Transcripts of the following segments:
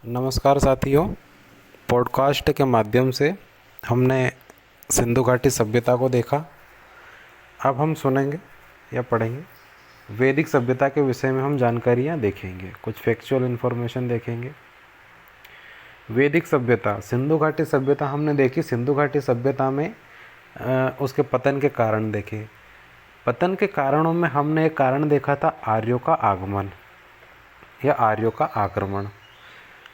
नमस्कार साथियों। पॉडकास्ट के माध्यम से हमने सिंधु घाटी सभ्यता को देखा। अब हम सुनेंगे या पढ़ेंगे वैदिक सभ्यता के विषय में। हम जानकारियाँ देखेंगे, कुछ फैक्चुअल इन्फॉर्मेशन देखेंगे। वैदिक सभ्यता, सिंधु घाटी सभ्यता हमने देखी। सिंधु घाटी सभ्यता में उसके पतन के कारण देखे। पतन के कारणों में हमने एक कारण देखा था आर्यों का आगमन या आर्यों का आक्रमण।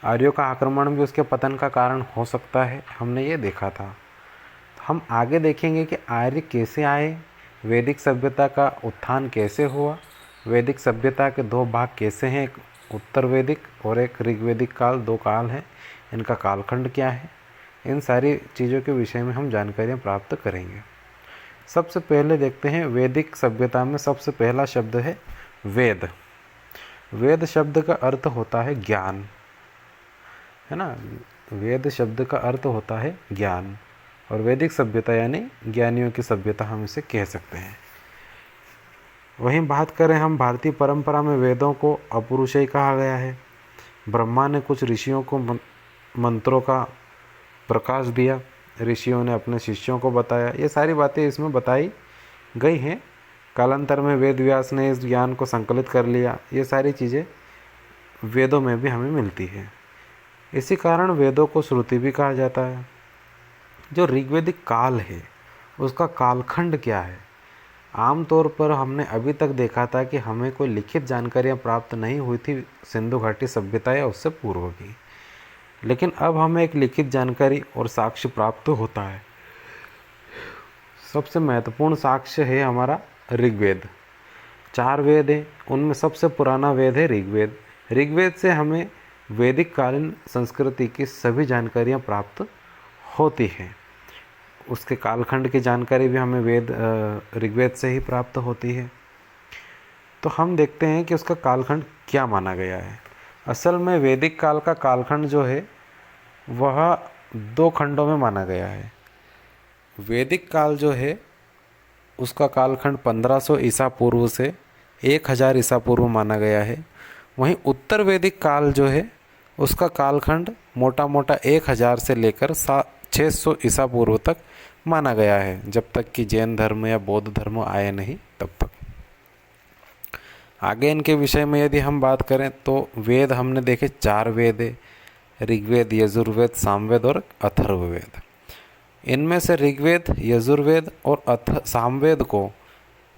आर्यों का आक्रमण भी उसके पतन का कारण हो सकता है, हमने ये देखा था। तो हम आगे देखेंगे कि आर्य कैसे आए, वैदिक सभ्यता का उत्थान कैसे हुआ, वैदिक सभ्यता के दो भाग कैसे हैं, एक उत्तर वैदिक और एक ऋग्वैदिक काल, दो काल हैं, इनका कालखंड क्या है। इन सारी चीज़ों के विषय में हम जानकारियाँ प्राप्त करेंगे। सबसे पहले देखते हैं वैदिक सभ्यता में सबसे पहला शब्द है वेद। वेद शब्द का अर्थ होता है ज्ञान, है ना। वेद शब्द का अर्थ होता है ज्ञान, और वैदिक सभ्यता यानी ज्ञानियों की सभ्यता हम इसे कह सकते हैं। वहीं बात करें हम भारतीय परंपरा में, वेदों को अपौरुषेय कहा गया है। ब्रह्मा ने कुछ ऋषियों को मंत्रों का प्रकाश दिया, ऋषियों ने अपने शिष्यों को बताया। ये सारी बातें इसमें बताई गई हैं। कालांतर में वेद व्यास ने इस ज्ञान को संकलित कर लिया। ये सारी चीज़ें वेदों में भी हमें मिलती है। इसी कारण वेदों को श्रुति भी कहा जाता है। जो ऋग्वैदिक काल है उसका कालखंड क्या है? आमतौर पर हमने अभी तक देखा था कि हमें कोई लिखित जानकारियाँ प्राप्त नहीं हुई थी सिंधु घाटी सभ्यता या उससे पूर्व की, लेकिन अब हमें एक लिखित जानकारी और साक्ष्य प्राप्त होता है। सबसे महत्वपूर्ण साक्ष्य है हमारा ऋग्वेद। 4 वेद हैं, उनमें सबसे पुराना वेद है ऋग्वेद। ऋग्वेद से हमें वैदिक कालीन संस्कृति की सभी जानकारियाँ प्राप्त होती हैं। उसके कालखंड की जानकारी भी हमें ऋग्वेद से ही प्राप्त होती है। तो हम देखते हैं कि उसका कालखंड क्या माना गया है। असल में वैदिक काल का कालखंड जो है वह 2 खंडों में माना गया है। वैदिक काल जो है उसका कालखंड 1500 ईसा पूर्व से 1000 ईसा पूर्व माना गया है। वहीं उत्तर वैदिक काल जो है उसका कालखंड मोटा मोटा 1000 से लेकर 600 ईसा पूर्व तक माना गया है, जब तक कि जैन धर्म या बौद्ध धर्म आए नहीं तब तक। आगे इनके विषय में यदि हम बात करें तो वेद हमने देखे 4 वेद है, ऋग्वेद, यजुर्वेद, सामवेद और अथर्ववेद। इनमें से ऋग्वेद, यजुर्वेद और सामवेद को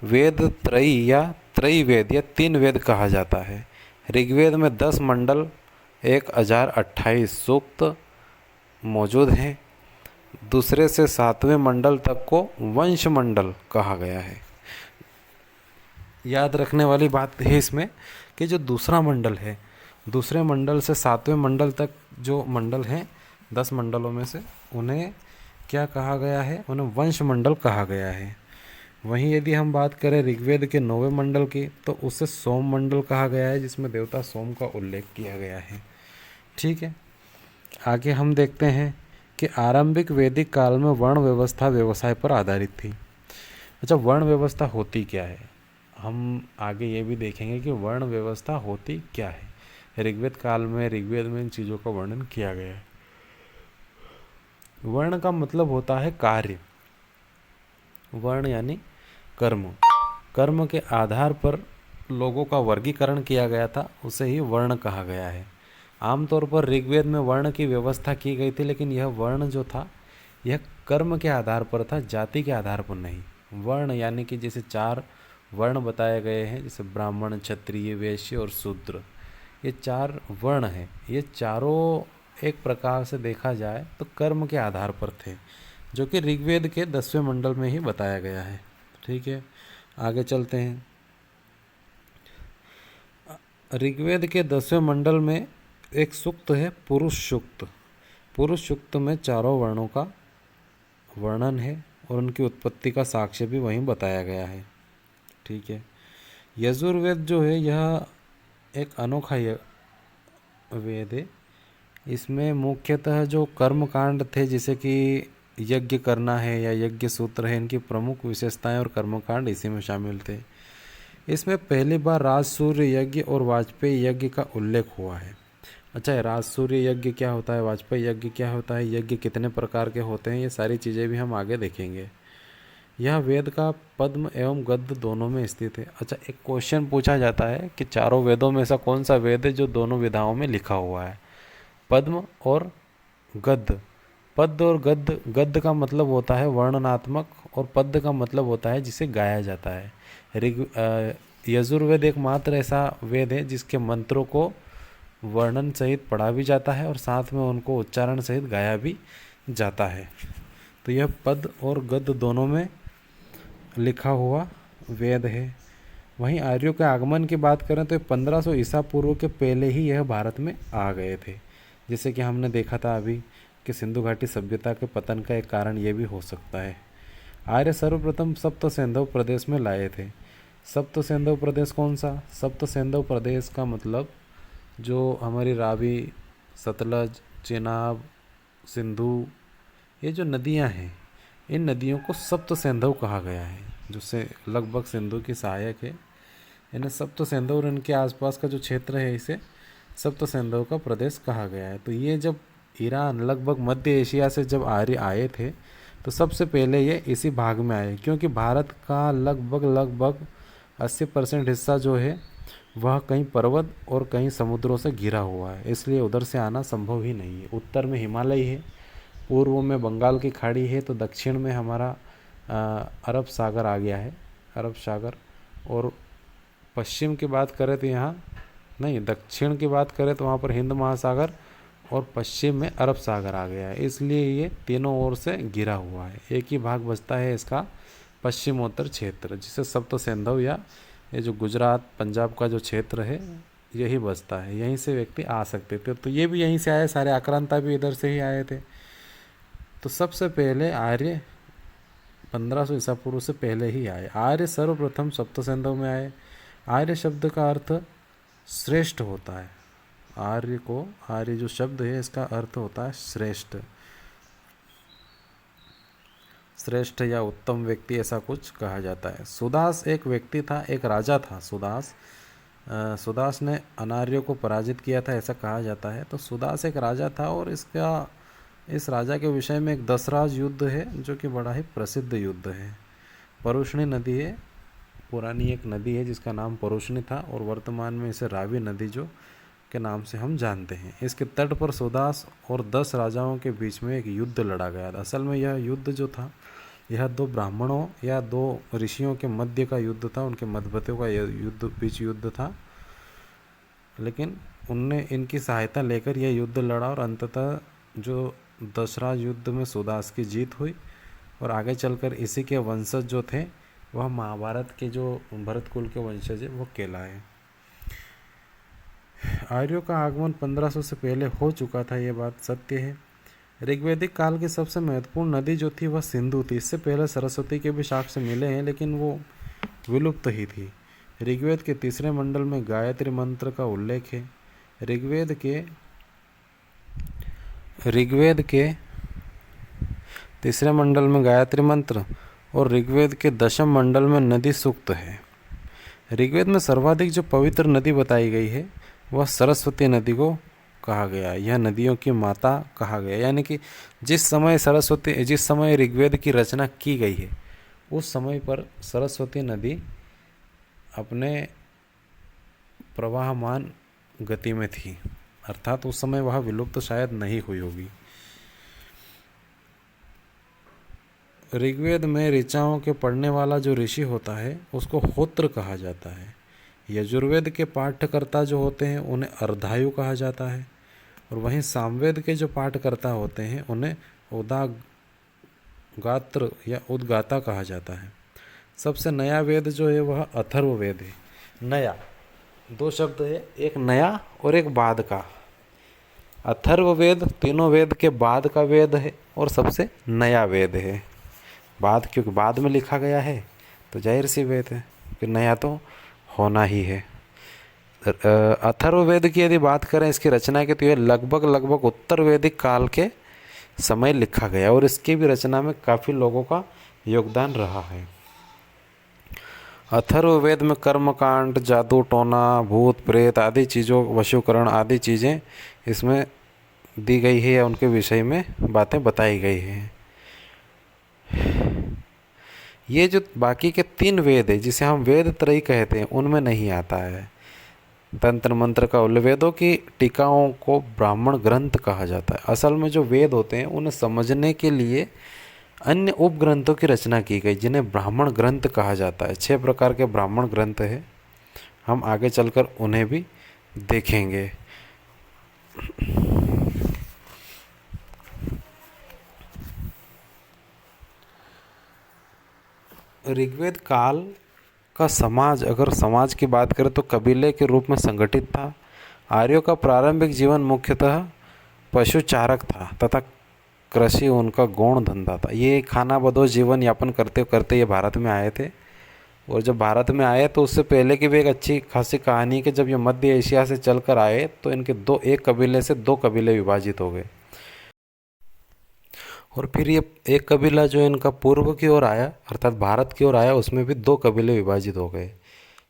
वेद त्रयी या त्रयवेद या 3 वेद कहा जाता है। ऋग्वेद में 10 मंडल, 1028 सूक्त मौजूद हैं। दूसरे से 7वें मंडल तक को वंश मंडल कहा गया है। याद रखने वाली बात है इसमें कि जो दूसरा मंडल है, दूसरे मंडल से 7वें मंडल तक जो मंडल हैं, 10 मंडलों में से, उन्हें क्या कहा गया है? उन्हें वंश मंडल कहा गया है। वहीं यदि हम बात करें ऋग्वेद के 9वें मंडल की, तो उसे सोम मंडल कहा गया है, जिसमें देवता सोम का उल्लेख किया गया है। ठीक है, आगे हम देखते हैं कि आरंभिक वैदिक काल में वर्ण व्यवस्था व्यवसाय पर आधारित थी। अच्छा, वर्ण व्यवस्था होती क्या है? हम आगे ये भी देखेंगे कि वर्ण व्यवस्था होती क्या है। ऋग्वेद काल में, ऋग्वेद में इन चीज़ों का वर्णन किया गया है। वर्ण का मतलब होता है कार्य। वर्ण यानी कर्म। कर्म के आधार पर लोगों का वर्गीकरण किया गया था, उसे ही वर्ण कहा गया है। आमतौर पर ऋग्वेद में वर्ण की व्यवस्था की गई थी, लेकिन यह वर्ण जो था यह कर्म के आधार पर था, जाति के आधार पर नहीं। वर्ण यानी कि जैसे 4 वर्ण बताए गए हैं, जैसे ब्राह्मण, क्षत्रिय, वैश्य और शूद्र, ये 4 वर्ण हैं। ये चारों एक प्रकार से देखा जाए तो कर्म के आधार पर थे, जो कि ऋग्वेद के 10वें मंडल में ही बताया गया है। ठीक है, आगे चलते हैं। ऋग्वेद के 10वें मंडल में एक सूक्त है पुरुष सूक्त। पुरुष सूक्त में चारों वर्णों का वर्णन है और उनकी उत्पत्ति का साक्ष्य भी वहीं बताया गया है। ठीक है, यजुर्वेद जो है यह एक अनोखा वेद है। इसमें मुख्यतः जो कर्म कांड थे, जैसे कि यज्ञ करना है या यज्ञ सूत्र है, इनकी प्रमुख विशेषताएं और कर्मकांड इसी में शामिल थे। इसमें पहली बार राजसूर्य यज्ञ और वाजपेयी यज्ञ का उल्लेख हुआ है। अच्छा, राजसूय यज्ञ क्या होता है, वाजपेयी यज्ञ क्या होता है, यज्ञ कितने प्रकार के होते हैं, ये सारी चीज़ें भी हम आगे देखेंगे। यह वेद का पद्म एवं गद्य दोनों में स्थित है। अच्छा, एक क्वेश्चन पूछा जाता है कि चारों वेदों में ऐसा कौन सा वेद है जो दोनों विधाओं में लिखा हुआ है, पद्म और गद्य। पद्य और गद्य, गद्य का मतलब होता है वर्णनात्मक और पद्य का मतलब होता है जिसे गाया जाता है। यजुर्वेद एकमात्र ऐसा वेद है जिसके मंत्रों को वर्णन सहित पढ़ा भी जाता है और साथ में उनको उच्चारण सहित गाया भी जाता है। तो यह पद्य और गद्य दोनों में लिखा हुआ वेद है। वहीं आर्यों के आगमन की बात करें तो 1500 ईसा पूर्व के पहले ही यह भारत में आ गए थे। जैसे कि हमने देखा था अभी कि सिंधु घाटी सभ्यता के पतन का एक कारण ये भी हो सकता है। आर्य सर्वप्रथम सप्त सिंधु प्रदेश में लाए थे। सप्त सिंधु प्रदेश कौन सा? सप्त सिंधु प्रदेश का मतलब जो हमारी रावी, सतलज, चेनाब, सिंधु, ये जो नदियां हैं, इन नदियों को सप्त सिंधु कहा गया है, जो से लगभग सिंधु की सहायक है। इन्हें सप्त सिंधु और इनके आसपास का जो क्षेत्र है इसे सप्त सिंधु का प्रदेश कहा गया है। तो ये जब ईरान, लगभग मध्य एशिया से जब आर्य आए थे तो सबसे पहले ये इसी भाग में आए, क्योंकि भारत का लगभग 80% हिस्सा जो है वह कहीं पर्वत और कहीं समुद्रों से घिरा हुआ है, इसलिए उधर से आना संभव ही नहीं है। उत्तर में हिमालय है, पूर्व में बंगाल की खाड़ी है, तो दक्षिण में हमारा अरब सागर आ गया है, अरब सागर। और पश्चिम की बात करें तो यहाँ नहीं, दक्षिण की बात करें तो वहाँ पर हिंद महासागर और पश्चिम में अरब सागर आ गया है, इसलिए ये तीनों ओर से घिरा हुआ है। एक ही भाग बचता है इसका पश्चिमोत्तर क्षेत्र, जिसे सप्त सिंधु या ये जो गुजरात पंजाब का जो क्षेत्र है यही बचता है। यहीं से व्यक्ति आ सकते थे, तो ये भी यहीं से आए, सारे आक्रांता भी इधर से ही आए थे। तो सबसे पहले आर्य 1500 ईसा पूर्व से पहले ही आए। आर्य सर्वप्रथम सप्त सिंधु में आए। आर्य शब्द का अर्थ श्रेष्ठ होता है। आर्य जो शब्द है इसका अर्थ होता है श्रेष्ठ, श्रेष्ठ या उत्तम व्यक्ति, ऐसा कुछ कहा जाता है। सुदास एक व्यक्ति था, एक राजा था सुदास ने अनार्यों को पराजित किया था, ऐसा कहा जाता है। तो सुदास एक राजा था और इस राजा के विषय में एक दसराज युद्ध है जो कि बड़ा ही प्रसिद्ध युद्ध है। परुष्णी नदी है, पुरानी एक नदी है जिसका नाम परुष्णी था और वर्तमान में इसे रावी नदी जो के नाम से हम जानते हैं। इसके तट पर सुदास और 10 राजाओं के बीच में एक युद्ध लड़ा गया था। असल में यह युद्ध जो था यह 2 ब्राह्मणों या 2 ऋषियों के मध्य का युद्ध था, उनके मतभेदों का बीच युद्ध था, लेकिन उनने इनकी सहायता लेकर यह युद्ध लड़ा और अंततः जो दशराज युद्ध में सुदास की जीत हुई और आगे चलकर इसी के वंशज जो थे वह महाभारत के जो भरत कुल के वंशज है वो कहलाए। आर्यों का आगमन 1500 से पहले हो चुका था, ये बात सत्य है। ऋग्वैदिक काल की सबसे महत्वपूर्ण नदी जो थी वह सिंधु थी। इससे पहले सरस्वती के भी साक्ष्य मिले हैं, लेकिन वो विलुप्त ही थी। ऋग्वेद के 3रे मंडल में गायत्री मंत्र का उल्लेख है। ऋग्वेद के 3रे मंडल में गायत्री मंत्र और ऋग्वेद के 10वें मंडल में नदी सूक्त है। ऋग्वेद में सर्वाधिक जो पवित्र नदी बताई गई है वह सरस्वती नदी को कहा गया। यह नदियों की माता कहा गया, यानी कि जिस समय ऋग्वेद की रचना की गई है उस समय पर सरस्वती नदी अपने प्रवाहमान गति में थी, अर्थात उस समय वह विलुप्त शायद नहीं हुई होगी। ऋग्वेद में ऋचाओं के पढ़ने वाला जो ऋषि होता है उसको होत्र कहा जाता है। यजुर्वेद के पाठकर्ता जो होते हैं उन्हें अर्धायु कहा जाता है और वहीं सामवेद के जो पाठकर्ता होते हैं उन्हें उदागात्र या उद्गाता कहा जाता है। सबसे नया वेद जो है वह अथर्ववेद है। नया 2 शब्द है, एक नया और एक बाद का। अथर्ववेद तीनों वेद के बाद का वेद है और सबसे नया वेद है। बाद क्योंकि बाद में लिखा गया है तो जाहिर सी वेद है कि नया तो होना ही है। अथर्ववेद की यदि बात करें इसकी रचना की तो यह लगभग उत्तर वैदिक काल के समय लिखा गया और इसकी भी रचना में काफ़ी लोगों का योगदान रहा है। अथर्ववेद में कर्मकांड, जादू टोना, भूत प्रेत आदि चीज़ों, वशीकरण आदि चीज़ें इसमें दी गई है या उनके विषय में बातें बताई गई हैं। ये जो बाकी के 3 वेद है जिसे हम वेद त्रयी कहते हैं उनमें नहीं आता है। तंत्र मंत्र का उल्लेख, वेदों की टीकाओं को ब्राह्मण ग्रंथ कहा जाता है। असल में जो वेद होते हैं उन्हें समझने के लिए अन्य उपग्रंथों की रचना की गई जिन्हें ब्राह्मण ग्रंथ कहा जाता है। 6 प्रकार के ब्राह्मण ग्रंथ है, हम आगे चलकर उन्हें भी देखेंगे। ऋग्वेद काल का समाज, अगर समाज की बात करें तो कबीले के रूप में संगठित था। आर्यों का प्रारंभिक जीवन मुख्यतः पशुचारक था तथा कृषि उनका गौण धंधा था। ये खाना बदोश जीवन यापन करते करते ये भारत में आए थे। और जब भारत में आए तो उससे पहले की भी एक अच्छी खासी कहानी है कि जब ये मध्य एशिया से चलकर आए तो इनके एक कबीले से 2 कबीले विभाजित हो गए। और फिर ये एक कबीला जो इनका पूर्व की ओर आया अर्थात भारत की ओर आया, उसमें भी 2 कबीले विभाजित हो गए,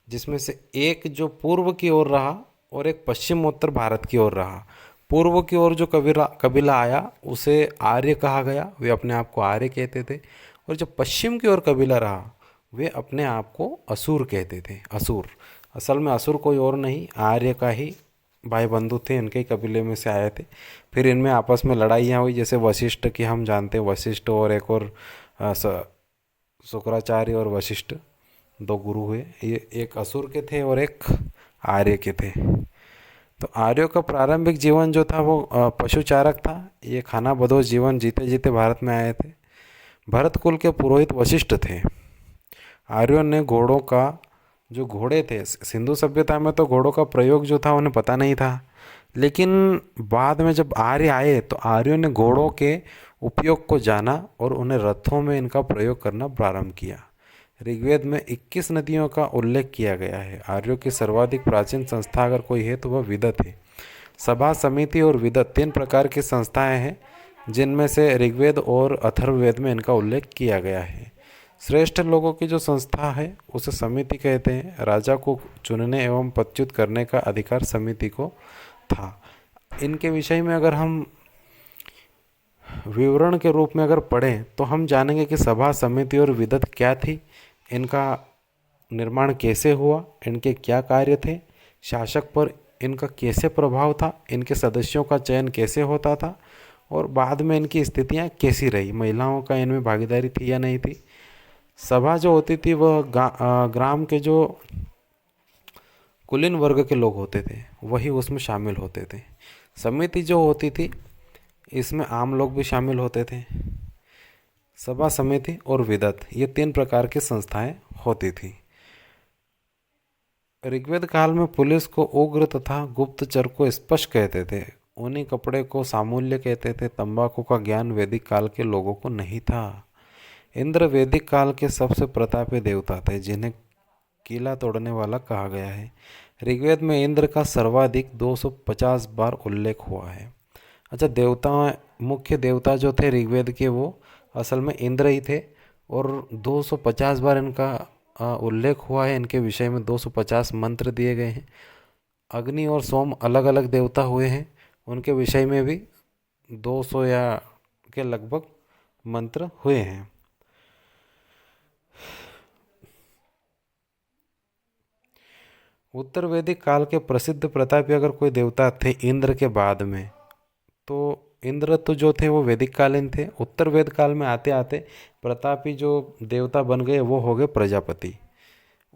जिसमें से एक जो पूर्व की ओर रहा और एक पश्चिमोत्तर भारत की ओर रहा। पूर्व की ओर जो कबीला आया उसे आर्य कहा गया, वे अपने आप को आर्य कहते थे। और जो पश्चिम की ओर कबीला रहा वे अपने आप को असुर कहते थे। असुर, असल में असुर कोई और नहीं, आर्य का ही भाई बंधु थे, इनके ही कबीले में से आए थे। फिर इनमें आपस में लड़ाइयाँ हुई, जैसे वशिष्ठ की हम जानते हैं, वशिष्ठ और एक और शुक्राचार्य और वशिष्ठ 2 गुरु हुए। ये एक असुर के थे और एक आर्य के थे। तो आर्यों का प्रारंभिक जीवन जो था वो पशुचारक था। ये खाना बदोश जीवन जीते जीते भारत में आए थे। भरत कुल के पुरोहित वशिष्ठ थे। आर्यों ने घोड़ों का, जो घोड़े थे, सिंधु सभ्यता में तो घोड़ों का प्रयोग जो था उन्हें पता नहीं था, लेकिन बाद में जब आर्य आए तो आर्यों ने घोड़ों के उपयोग को जाना और उन्हें रथों में इनका प्रयोग करना प्रारंभ किया। ऋग्वेद में 21 नदियों का उल्लेख किया गया है। आर्यों की सर्वाधिक प्राचीन संस्था अगर कोई है तो वह विदत है। सभा, समिति और विदत 3 प्रकार की संस्थाएं हैं जिनमें से ऋग्वेद और अथर्ववेद में इनका उल्लेख किया गया है। श्रेष्ठ लोगों की जो संस्था है उसे समिति कहते हैं। राजा को चुनने एवं पदच्युत करने का अधिकार समिति को था। इनके विषय में अगर हम विवरण के रूप में अगर पढ़ें तो हम जानेंगे कि सभा, समिति और विदत क्या थी, इनका निर्माण कैसे हुआ, इनके क्या कार्य थे, शासक पर इनका कैसे प्रभाव था, इनके सदस्यों का चयन कैसे होता था और बाद में इनकी स्थितियां कैसी रही, महिलाओं का इनमें भागीदारी थी या नहीं थी। सभा जो होती थी वह ग्राम के जो कुलीन वर्ग के लोग होते थे वही उसमें शामिल होते थे। समिति जो होती थी इसमें आम लोग भी शामिल होते थे। सभा, समिति और विदत, ये 3 प्रकार की संस्थाएं होती थी। ऋग्वेद काल में पुलिस को उग्र तथा गुप्तचर को स्पष्ट कहते थे। ऊनी कपड़े को सामूल्य कहते थे। तंबाकू का ज्ञान वैदिक काल के लोगों को नहीं था। इंद्र वैदिक काल के सबसे प्रतापी देवता थे जिन्हें किला तोड़ने वाला कहा गया है। ऋग्वेद में इंद्र का सर्वाधिक 250 बार उल्लेख हुआ है। अच्छा, देवता, मुख्य देवता जो थे ऋग्वेद के वो असल में इंद्र ही थे और 250 बार इनका उल्लेख हुआ है। इनके विषय में 250 मंत्र दिए गए हैं। अग्नि और सोम अलग अलग देवता हुए हैं, उनके विषय में भी 200 या के लगभग मंत्र हुए हैं। उत्तर वैदिक काल के प्रसिद्ध प्रतापी अगर कोई देवता थे इंद्र के बाद में, तो इंद्र तो जो थे वो वैदिक कालीन थे। उत्तर वेद काल में आते आते प्रतापी जो देवता बन गए वो हो गए प्रजापति।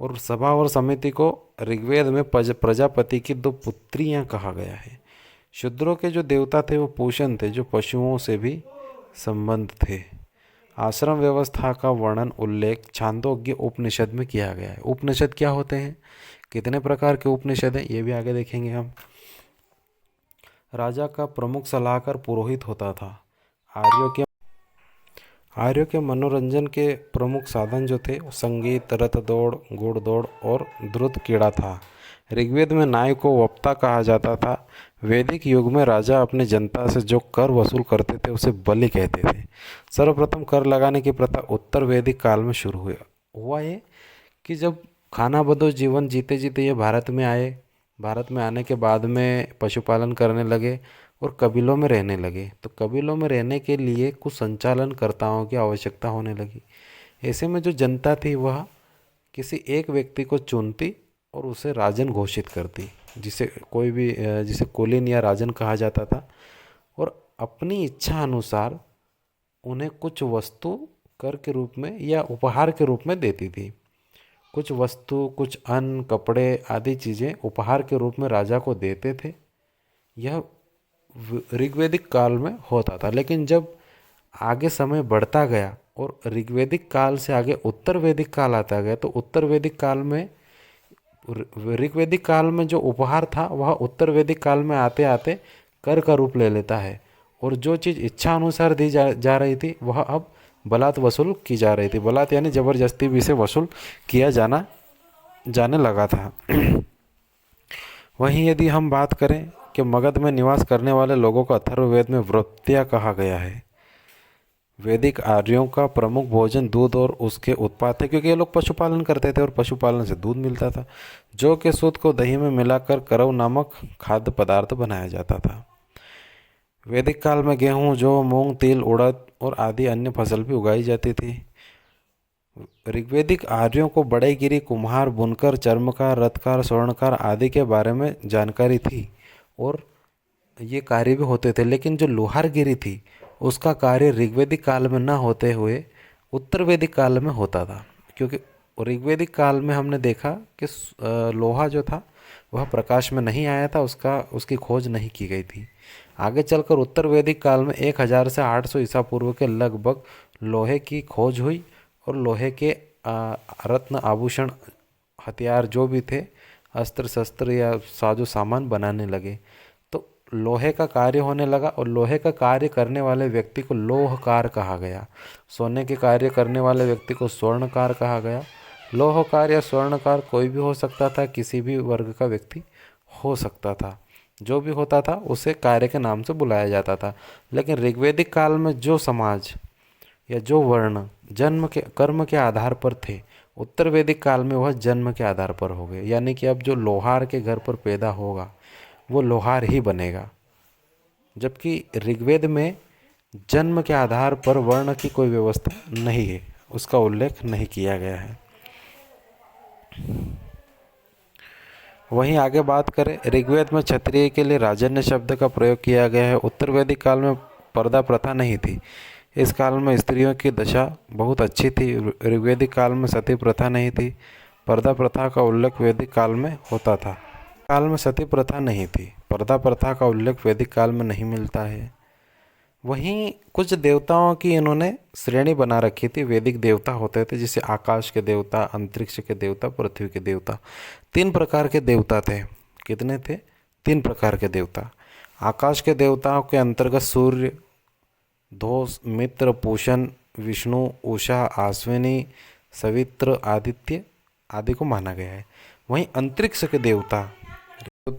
और सभा और समिति को ऋग्वेद में प्रजापति की 2 पुत्रियां कहा गया है। शूद्रों के जो देवता थे वो पूषण थे, जो पशुओं से भी संबंध थे। आश्रम व्यवस्था का वर्णन उल्लेख छांदोग्य उपनिषद में किया गया है। उपनिषद क्या होते हैं, कितने प्रकार के उपनिषद हैं, ये भी आगे देखेंगे हम। राजा का प्रमुख सलाहकार पुरोहित होता था। आर्यों के मनोरंजन के प्रमुख साधन जो थे संगीत, रथ दौड़, घोड़ दौड़ और द्रुत क्रीड़ा था। ऋग्वेद में नाय को वक्ता कहा जाता था। वैदिक युग में राजा अपने जनता से जो कर वसूल करते थे उसे बलि कहते थे। सर्वप्रथम कर लगाने की प्रथा उत्तर वैदिक काल में शुरू हुआ ये कि जब खाना बदोश जीवन जीते जीते ये भारत में आए, भारत में आने के बाद में पशुपालन करने लगे और कबीलों में रहने लगे, तो कबीलों में रहने के लिए कुछ संचालनकर्ताओं की आवश्यकता होने लगी। ऐसे में जो जनता थी वह किसी एक व्यक्ति को चुनती और उसे राजन घोषित करती, जिसे कुलीन या राजन कहा जाता था, और अपनी इच्छा अनुसार उन्हें कुछ वस्तु कर के रूप में या उपहार के रूप में देती थी। कुछ वस्तु, कुछ अन्न, कपड़े आदि चीज़ें उपहार के रूप में राजा को देते थे। यह ऋग्वैदिक काल में होता था। लेकिन जब आगे समय बढ़ता गया और ऋग्वैदिक काल से आगे उत्तर वैदिक काल आता गया, तो उत्तर वैदिक काल में ऋग्वैदिक काल में जो उपहार था वह उत्तर वैदिक काल में आते आते कर का रूप ले लेता है, और जो चीज़ इच्छा अनुसार दी जा रही थी वह अब बलात् वसूल की जा रही थी। बलात् यानी ज़बरदस्ती भी से वसूल किया जाने लगा था। वहीं यदि हम बात करें कि मगध में निवास करने वाले लोगों को अथर्ववेद में वृत्त्या कहा गया है। वैदिक आर्यों का प्रमुख भोजन दूध और उसके उत्पाद थे, क्योंकि ये लोग पशुपालन करते थे और पशुपालन से दूध मिलता था, जो कि सूत को दही में मिलाकर करव नामक खाद्य पदार्थ बनाया जाता था। वैदिक काल में गेहूं, जौ, मूंग, तिल, उड़द और आदि अन्य फसल भी उगाई जाती थी। ऋग्वैदिक आर्यों को बढ़ईगिरी, कुम्हार, बुनकर, चर्मकार, रथकार, स्वर्णकार आदि के बारे में जानकारी थी और ये कार्य भी होते थे। लेकिन जो लोहारगिरी थी उसका कार्य ऋग्वैदिक काल में न होते हुए उत्तर वैदिक काल में होता था, क्योंकि ऋग्वैदिक काल में हमने देखा कि लोहा जो था वह प्रकाश में नहीं आया था, उसकी खोज नहीं की गई थी। आगे चलकर उत्तर वैदिक काल में 1000 से 800 ईसा पूर्व के लगभग लोहे की खोज हुई और लोहे के रत्न, आभूषण, हथियार जो भी थे, अस्त्र शस्त्र या साजो सामान बनाने लगे। तो लोहे का कार्य होने लगा और लोहे का कार्य करने वाले व्यक्ति को लोहकार कहा गया। सोने के कार्य करने वाले व्यक्ति को स्वर्णकार कहा गया। लोहकार या स्वर्णकार कोई भी हो सकता था, किसी भी वर्ग का व्यक्ति हो सकता था। जो भी होता था उसे कार्य के नाम से बुलाया जाता था। लेकिन ऋग्वैदिक काल में जो समाज या जो वर्ण जन्म के कर्म के आधार पर थे, उत्तर वैदिक काल में वह जन्म के आधार पर हो गए। यानी कि अब जो लोहार के घर पर पैदा होगा वो लोहार ही बनेगा, जबकि ऋग्वेद में जन्म के आधार पर वर्ण की कोई व्यवस्था नहीं है, उसका उल्लेख नहीं किया गया है। वहीं आगे बात करें, ऋग्वेद में क्षत्रिय के लिए राजन्य शब्द का प्रयोग किया गया है। उत्तर वैदिक काल में पर्दा प्रथा नहीं थी। इस काल में स्त्रियों की दशा बहुत अच्छी थी। ऋग्वैदिक काल में सती प्रथा नहीं थी। पर्दा प्रथा का उल्लेख वैदिक काल में होता था। काल में सती प्रथा नहीं थी। पर्दा प्रथा का उल्लेख वैदिक काल में नहीं मिलता है। वहीं कुछ देवताओं की इन्होंने श्रेणी बना रखी थी। वैदिक देवता होते थे जैसे आकाश के देवता, अंतरिक्ष के देवता, पृथ्वी के देवता। 3 प्रकार के देवता थे। कितने थे? 3 प्रकार के देवता। आकाश के देवताओं के अंतर्गत सूर्य, धोष, मित्र, पूषण, विष्णु, उषा, अश्विनी, सवित्र, आदित्य आदि को माना गया है। वहीं अंतरिक्ष के देवता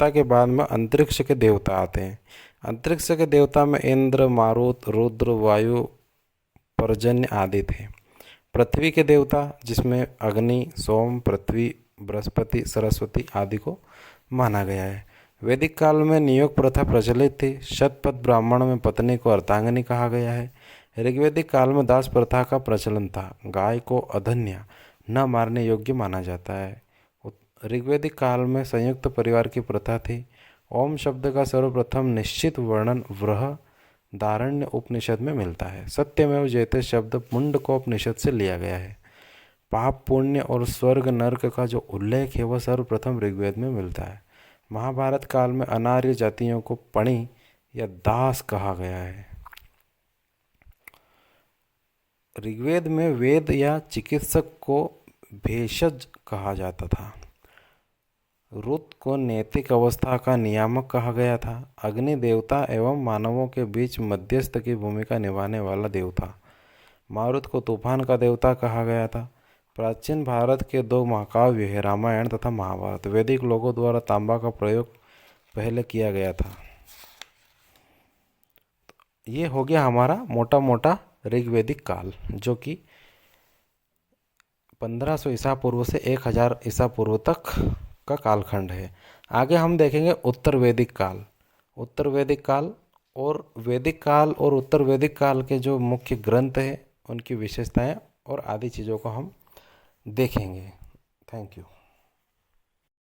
के बाद में अंतरिक्ष के देवता आते हैं। अंतरिक्ष के देवता में इंद्र, मारुत, रुद्र, वायु, पर्जन्य आदि थे। पृथ्वी के देवता जिसमें अग्नि, सोम, पृथ्वी, बृहस्पति, सरस्वती आदि को माना गया है। वैदिक काल में नियोग प्रथा प्रचलित थी। शतपथ ब्राह्मण में पत्नी को अर्धांगिनी कहा गया है। ऋग्वैदिक काल में दास प्रथा का प्रचलन था। गाय को अधन्या न मारने योग्य माना जाता है। ऋग्वैदिक काल में संयुक्त परिवार की प्रथा थी। ओम शब्द का सर्वप्रथम निश्चित वर्णन बृहदारण्य उपनिषद में मिलता है। सत्यमेव जयते शब्द मुंडकोपनिषद से लिया गया है। पाप, पुण्य और स्वर्ग नरक का जो उल्लेख है वह सर्वप्रथम ऋग्वेद में मिलता है। महाभारत काल में अनार्य जातियों को पणि या दास कहा गया है। ऋग्वेद में वेद या चिकित्सक को भेषज कहा जाता था। रुत को नैतिक अवस्था का नियामक कहा गया था। अग्नि देवता एवं मानवों के बीच मध्यस्थ की भूमिका निभाने वाला देवता। मारुत को तूफान का देवता कहा गया था। प्राचीन भारत के 2 महाकाव्य हैं, रामायण तथा महाभारत। वैदिक लोगों द्वारा तांबा का प्रयोग पहले किया गया था। ये हो गया हमारा मोटा मोटा ऋग्वैदिक काल, जो कि 1500 ईसा पूर्व से 1000 ईसा पूर्व तक का कालखंड है। आगे हम देखेंगे उत्तर वैदिक काल। उत्तर वैदिक काल और वैदिक काल और उत्तर वैदिक काल के जो मुख्य ग्रंथ हैं उनकी विशेषताएं और आदि चीज़ों को हम देखेंगे। Thank you.